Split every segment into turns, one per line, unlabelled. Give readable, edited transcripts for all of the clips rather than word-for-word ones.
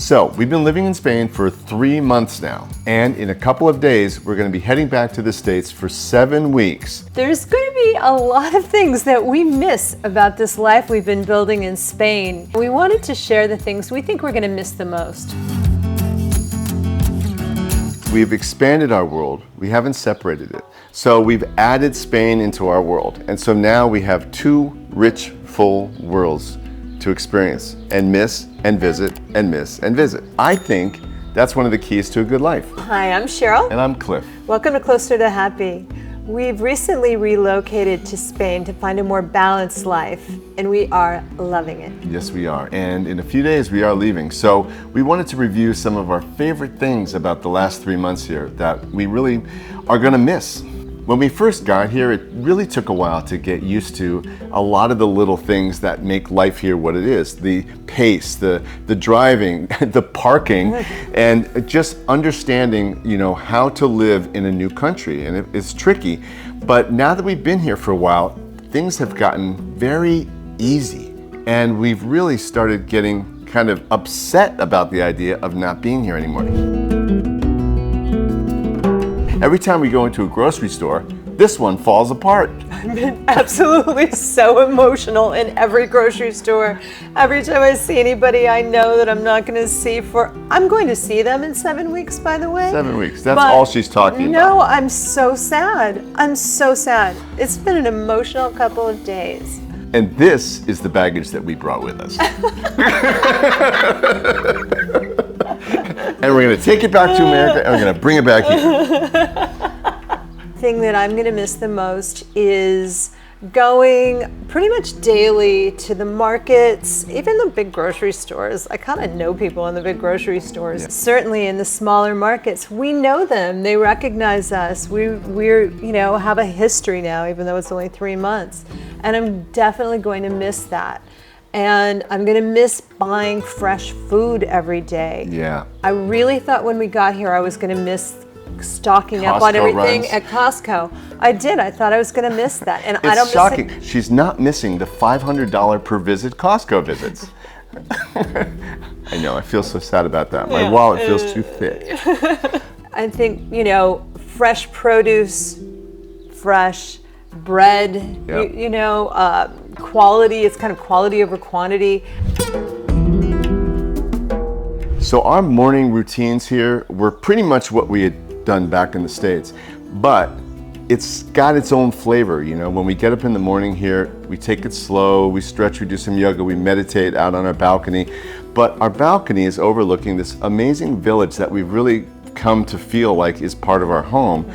So we've been living in Spain for 3 months now, and in a couple of days, we're gonna be heading back to the States for 7 weeks.
There's going to be a lot of things that we miss about this life we've been building in Spain. We wanted to share the things we think we're going to miss the most.
We've expanded our world, we haven't separated it. So we've added Spain into our world, and so now we have 2 rich, full worlds to experience and miss and visit and miss and visit. I think that's one of the keys to a good life.
Hi, I'm Cheryl.
And I'm Cliff.
Welcome to Closer to Happy. We've recently relocated to Spain to find a more balanced life, and we are loving it.
Yes, we are. And in a few days, we are leaving. So we wanted to review some of our favorite things about the last 3 months here that we really are going to miss. When we first got here, it really took a while to get used to a lot of the little things that make life here what it is. The pace, the driving, the parking, and just understanding, how to live in a new country. And it's tricky, but now that we've been here for a while, things have gotten very easy. And we've really started getting kind of upset about the idea of not being here anymore. Every time we go into a grocery store, this one falls apart.
I've been absolutely so emotional in every grocery store. Every time I see anybody I know that I'm not going to see I'm going to see them in 7 weeks, by the way.
7 weeks, that's all she's talking about.
No, I'm so sad. I'm so sad. It's been an emotional couple of days.
And this is the baggage that we brought with us. And we're going to take it back to America and we're going to bring it back here.
Thing that I'm going to miss the most is going pretty much daily to the markets, even the big grocery stores. I kind of know people in the big grocery stores. Yeah. Certainly in the smaller markets, we know them. They recognize us. We're have a history now, even though it's only 3 months. And I'm definitely going to miss that. And I'm going to miss buying fresh food every day.
Yeah.
I really thought when we got here I was going to miss stocking up on everything at Costco. I did. I thought I was going to miss that. And I don't miss
shocking. She's not missing the $500 per visit Costco visits. I know. I feel so sad about that. My wallet feels too thick.
I think, fresh produce, fresh bread,
yep.
Quality. It's kind of quality over quantity.
So our morning routines here were pretty much what we had done back in the States, but it's got its own flavor. When we get up in the morning here, we take it slow, we stretch, we do some yoga, we meditate out on our balcony. But our balcony is overlooking this amazing village that we've really come to feel like is part of our home.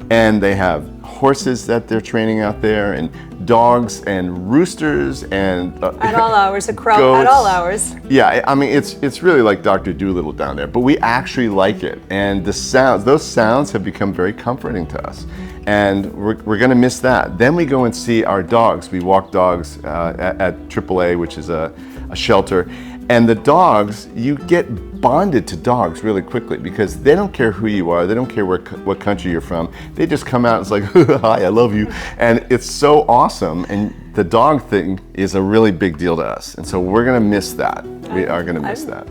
And they have horses that they're training out there, and dogs and roosters and
at all hours, a crow
goats.
At all hours.
Yeah, I mean it's really like Dr. Dolittle down there, but we actually like it, and those sounds have become very comforting to us, and we're going to miss that. Then we go and see our dogs. We walk dogs at AAA, which is a shelter. And the dogs, you get bonded to dogs really quickly because they don't care who you are. They don't care what country you're from. They just come out and it's like, hi, I love you. And it's so awesome. And the dog thing is a really big deal to us. And so we're going to miss that. We are going to miss that.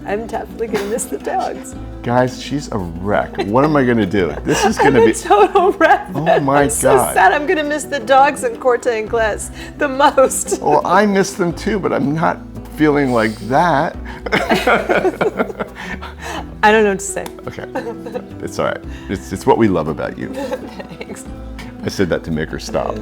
I'm definitely going to miss the dogs.
Guys, she's a wreck. What am I going to do? This is going to be
a total wreck.
Oh my
I'm
God.
so sad. I'm going to miss the dogs in Corte Inglés the most.
Well, I miss them too, but I'm not feeling like that.
I don't know what to say.
Okay, it's all right. It's what we love about you.
Thanks.
I said that to make her stop.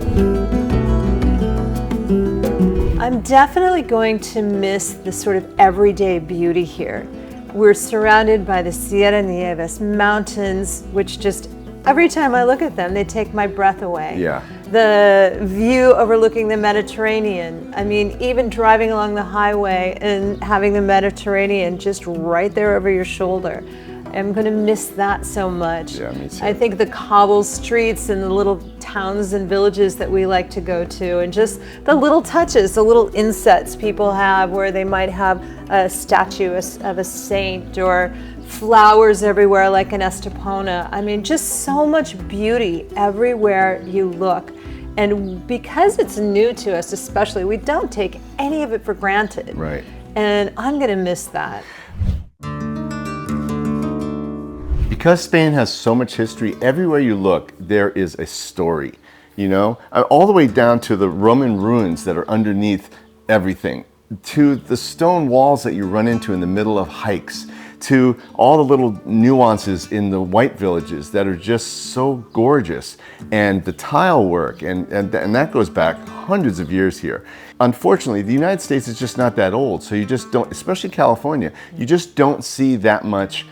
I'm definitely going to miss the sort of everyday beauty here. We're surrounded by the Sierra Nieves mountains, which just every time I look at them, they take my breath away.
Yeah.
The view overlooking the Mediterranean. I mean, even driving along the highway and having the Mediterranean just right there over your shoulder. I'm going to miss that so much.
Yeah, me too.
I think the cobbled streets and the little towns and villages that we like to go to, and just the little touches, the little insets people have where they might have a statue of a saint or flowers everywhere like in Estepona. I mean, just so much beauty everywhere you look. And because it's new to us especially, we don't take any of it for granted.
Right.
And I'm going to miss that.
Because Spain has so much history, everywhere you look, there is a story, you know? All the way down to the Roman ruins that are underneath everything, to the stone walls that you run into in the middle of hikes, to all the little nuances in the white villages that are just so gorgeous, and the tile work, and that goes back hundreds of years here. Unfortunately, the United States is just not that old, so you just don't, especially California, you just don't see that much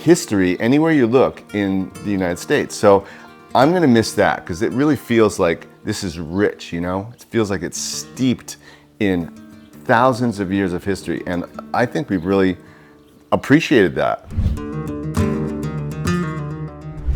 history anywhere you look in the United States. So I'm gonna miss that because it really feels like this is rich, you know? It feels like it's steeped in thousands of years of history, and I think we've really appreciated that.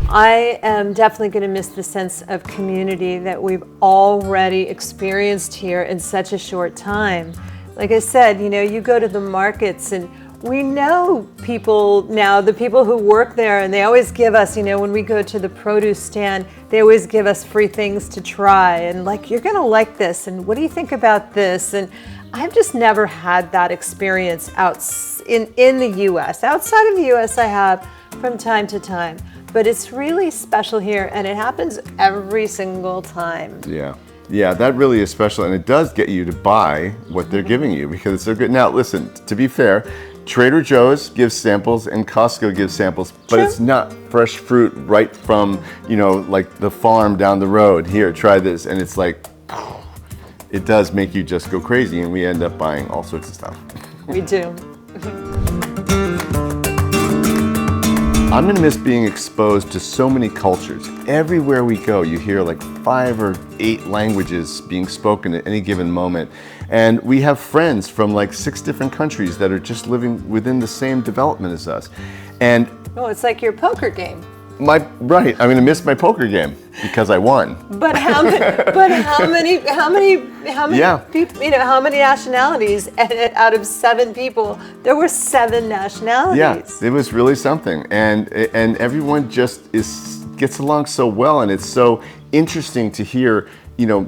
I am definitely going to miss the sense of community that we've already experienced here in such a short time. Like I said, you know, you go to the markets and we know people now, the people who work there, and they always give us, you know, when we go to the produce stand, they always give us free things to try and like, you're going to like this and what do you think about this? And I've just never had that experience in the US. Outside of the US I have from time to time. But it's really special here, and it happens every single time.
Yeah, that really is special, and it does get you to buy what they're giving you because it's so good. Now, listen, to be fair, Trader Joe's gives samples and Costco gives samples, but it's not fresh fruit right from, you know, like the farm down the road. Here, try this, and it's like, it does make you just go crazy, and we end up buying all sorts of stuff.
We do.
I'm gonna miss being exposed to so many cultures. Everywhere we go, you hear like 5 or 8 languages being spoken at any given moment. And we have friends from like 6 different countries that are just living within the same development as us. And
oh, it's like your poker game.
Right, I'm gonna miss my poker game because I won.
But how many
Yeah.
people, you know, how many nationalities? And out of 7 people, there were 7 nationalities.
Yeah, it was really something. And everyone just gets along so well, and it's so interesting to hear, you know,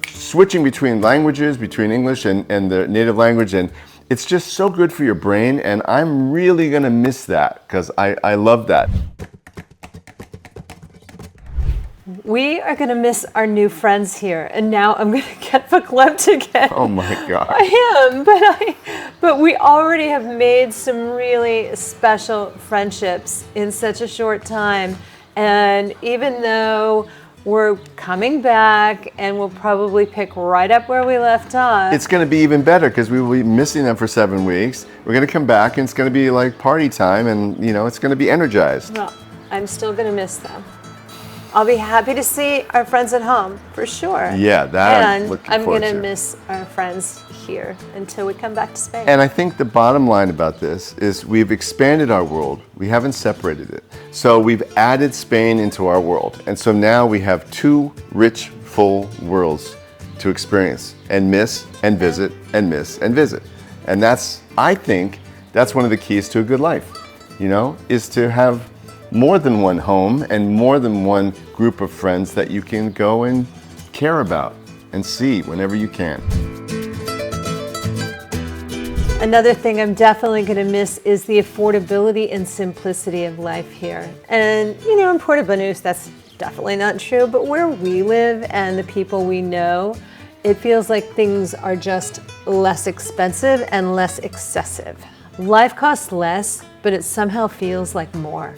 switching between languages, between English and the native language, and it's just so good for your brain, and I'm really gonna miss that because I love that.
We are going to miss our new friends here, and now I'm going to get verklempt again.
Oh my God.
I am, but we already have made some really special friendships in such a short time, and even though we're coming back and we'll probably pick right up where we left off.
It's going to be even better because we will be missing them for 7 weeks. We're going to come back and it's going to be like party time, and you know, it's going to be energized.
Well, I'm still going to miss them. I'll be happy to see our friends at home, for sure.
Yeah, that I'm
and
looking
I'm
forward
going
to.
to miss our friends here until we come back to Spain.
And I think the bottom line about this is we've expanded our world. We haven't separated it. So we've added Spain into our world. And so now we have 2 rich, full worlds to experience and miss and visit and miss and visit. And I think that's one of the keys to a good life, you know, is to have more than one home and more than one group of friends that you can go and care about and see whenever you can.
Another thing I'm definitely going to miss is the affordability and simplicity of life here. And, you know, in Puerto Banús, that's definitely not true, but where we live and the people we know, it feels like things are just less expensive and less excessive. Life costs less, but it somehow feels like more.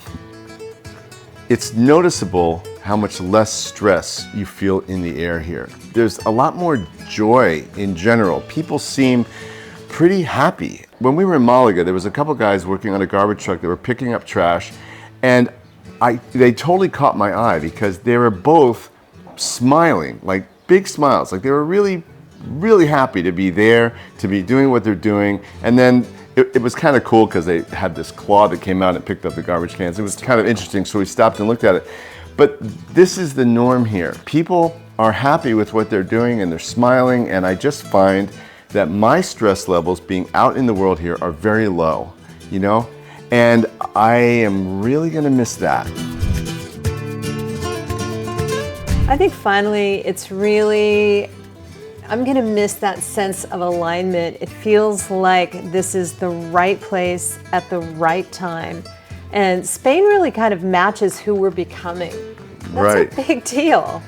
It's noticeable how much less stress you feel in the air here. There's a lot more joy in general. People seem pretty happy. When we were in Malaga, there was a couple guys working on a garbage truck that were picking up trash, and they totally caught my eye because they were both smiling, like big smiles, like they were really, really happy to be there, to be doing what they're doing. And then it was kind of cool because they had this claw that came out and picked up the garbage cans. It was kind of interesting, so we stopped and looked at it. But this is the norm here. People are happy with what they're doing and they're smiling, and I just find that my stress levels being out in the world here are very low, you know? And I am really gonna miss that.
I think finally I'm gonna miss that sense of alignment. It feels like this is the right place at the right time. And Spain really kind of matches who we're becoming. That's
Right.
a big deal.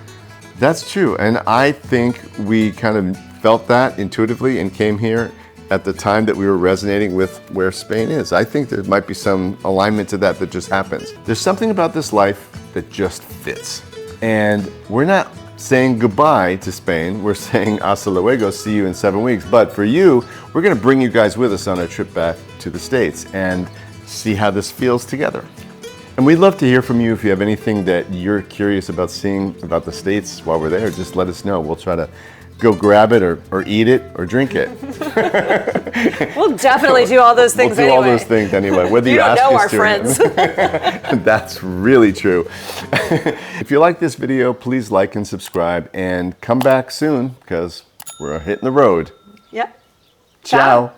That's true. And I think we kind of felt that intuitively and came here at the time that we were resonating with where Spain is. I think there might be some alignment to that just happens. There's something about this life that just fits. And we're not saying goodbye to Spain. We're saying hasta luego, see you in 7 weeks. But for you, we're going to bring you guys with us on a trip back to the States and see how this feels together. And we'd love to hear from you if you have anything that you're curious about seeing about the States while we're there. Just let us know. We'll try to go grab it or eat it or drink it.
We'll definitely do all those things
We'll do all
anyway.
those things anyway, whether
You
you
don't
ask
know
us
our
to or not.
friends.
That's really true. If you like this video, please like and subscribe and come back soon because we're hitting the road.
Yep.
Ciao.